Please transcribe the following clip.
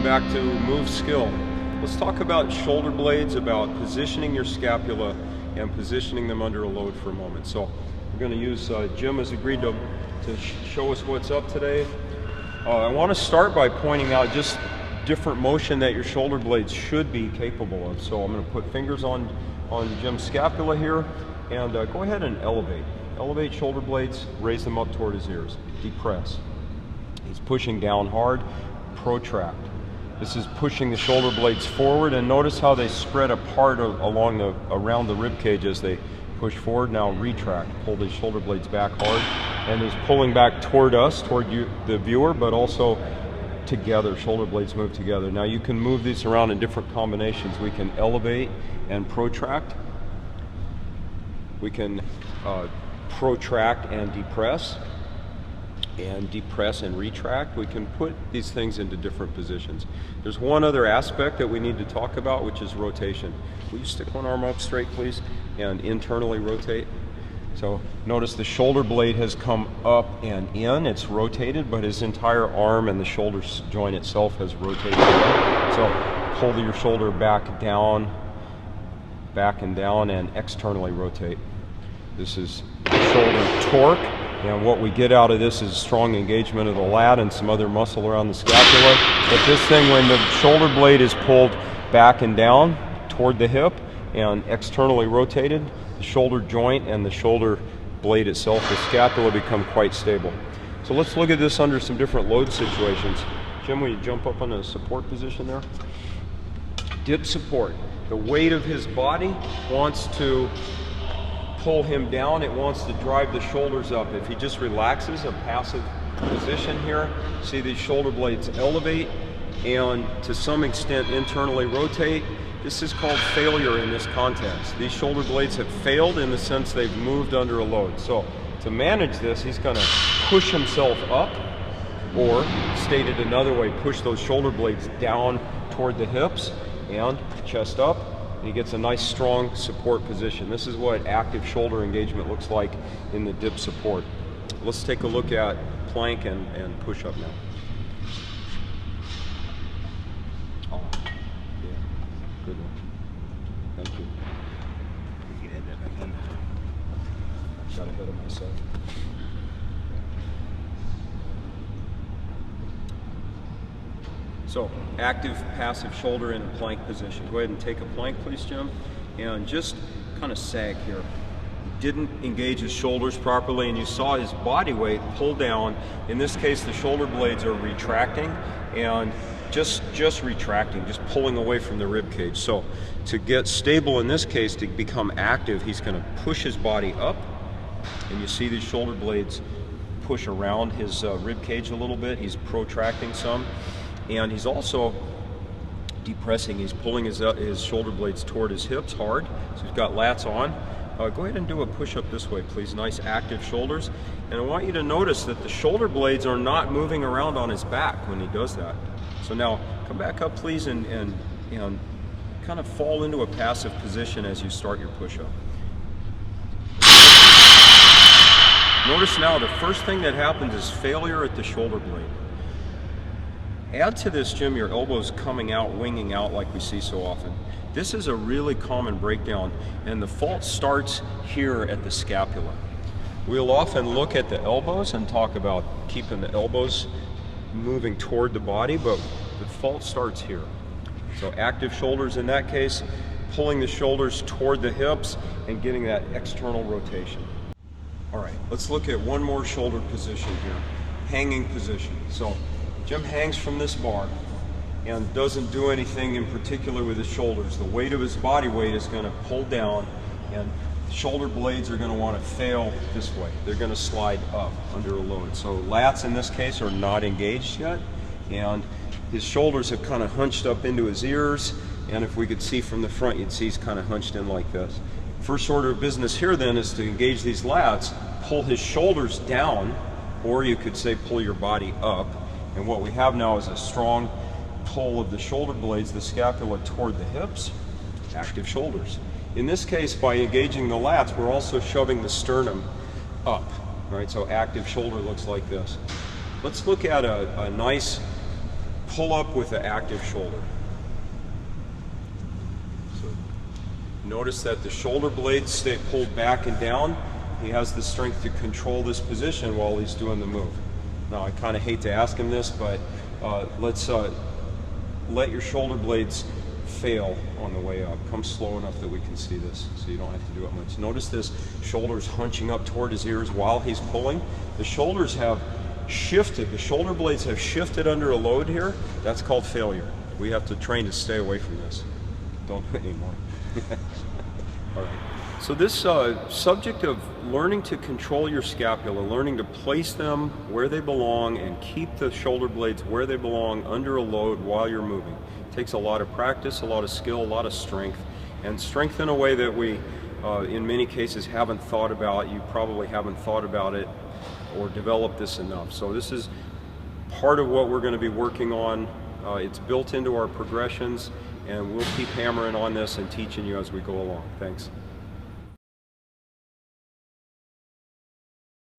back to Move Skill. Let's talk about shoulder blades, about positioning your scapula and positioning them under a load for a moment. So we're going to use, Jim has agreed to show us what's up today. I want to start by pointing out just different motion that your shoulder blades should be capable of. So I'm going to put fingers on Jim's scapula here and go ahead and elevate. Elevate shoulder blades, raise them up toward his ears. Depress. He's pushing down hard. Protract. This is pushing the shoulder blades forward, and notice how they spread apart around the rib cage as they push forward. Now retract. Pull these shoulder blades back hard, and he's pulling back toward us, toward you, the viewer, but also together. Shoulder blades move together. Now you can move these around in different combinations. We can elevate and protract. We can protract and depress and retract. We can put these things into different positions. There's one other aspect that we need to talk about, which is rotation. Will you stick one arm up straight, please, and internally rotate? So notice the shoulder blade has come up and in. It's rotated, but his entire arm and the shoulder joint itself has rotated. So pull your shoulder back and down, and externally rotate. This is shoulder torque. And what we get out of this is strong engagement of the lat and some other muscle around the scapula. But this thing, when the shoulder blade is pulled back and down toward the hip and externally rotated, the shoulder joint and the shoulder blade itself, the scapula, become quite stable. So let's look at this under some different load situations. Jim, will you jump up on the support position there? Dip support. The weight of his body wants to pull him down, it wants to drive the shoulders up. If he just relaxes, a passive position here, see these shoulder blades elevate and to some extent internally rotate. This is called failure in this context. These shoulder blades have failed in the sense they've moved under a load. So to manage this, he's going to push himself up, or stated another way, push those shoulder blades down toward the hips and chest up. And he gets a nice strong support position. This is what active shoulder engagement looks like in the dip support. Let's take a look at plank and push-up now. Oh, yeah, good one. Thank you. Got ahead of myself. So, active, passive shoulder in a plank position. Go ahead and take a plank, please, Jim, and just kind of sag here. He didn't engage his shoulders properly, and you saw his body weight pull down. In this case, the shoulder blades are retracting, and just retracting, just pulling away from the rib cage. So, to get stable in this case, to become active, he's going to push his body up, and you see these shoulder blades push around his rib cage a little bit. He's protracting some. And he's also depressing. He's pulling his shoulder blades toward his hips hard. So he's got lats on. Go ahead and do a push-up this way, please. Nice active shoulders. And I want you to notice that the shoulder blades are not moving around on his back when he does that. So now come back up, please, and kind of fall into a passive position as you start your push-up. Notice now the first thing that happens is failure at the shoulder blade. Add to this, Jim, your elbows coming out, winging out like we see so often. This is a really common breakdown, and the fault starts here at the scapula. We'll often look at the elbows and talk about keeping the elbows moving toward the body, but the fault starts here. So active shoulders in that case, pulling the shoulders toward the hips and getting that external rotation. All right, let's look at one more shoulder position here, hanging position. So Jim hangs from this bar and doesn't do anything in particular with his shoulders. The weight of his body weight is going to pull down, and the shoulder blades are going to want to fail this way. They're going to slide up under a load. So lats in this case are not engaged yet, and his shoulders have kind of hunched up into his ears, and if we could see from the front, you'd see he's kind of hunched in like this. First order of business here then is to engage these lats, pull his shoulders down, or you could say pull your body up. And what we have now is a strong pull of the shoulder blades, the scapula toward the hips, active shoulders. In this case, by engaging the lats, we're also shoving the sternum up, right? So active shoulder looks like this. Let's look at a nice pull up with the active shoulder. So notice that the shoulder blades stay pulled back and down. He has the strength to control this position while he's doing the move. Now I kind of hate to ask him this, but let's let your shoulder blades fail on the way up. Come slow enough that we can see this, so you don't have to do it much. Notice this shoulders hunching up toward his ears while he's pulling. The shoulders have shifted, the shoulder blades have shifted under a load here. That's called failure. We have to train to stay away from this. Don't do it anymore. All right. So this subject of learning to control your scapula, learning to place them where they belong and keep the shoulder blades where they belong under a load while you're moving. It takes a lot of practice, a lot of skill, a lot of strength, and strength in a way that we, in many cases, haven't thought about. You probably haven't thought about it or developed this enough. So this is part of what we're going to be working on. It's built into our progressions, and we'll keep hammering on this and teaching you as we go along. Thanks.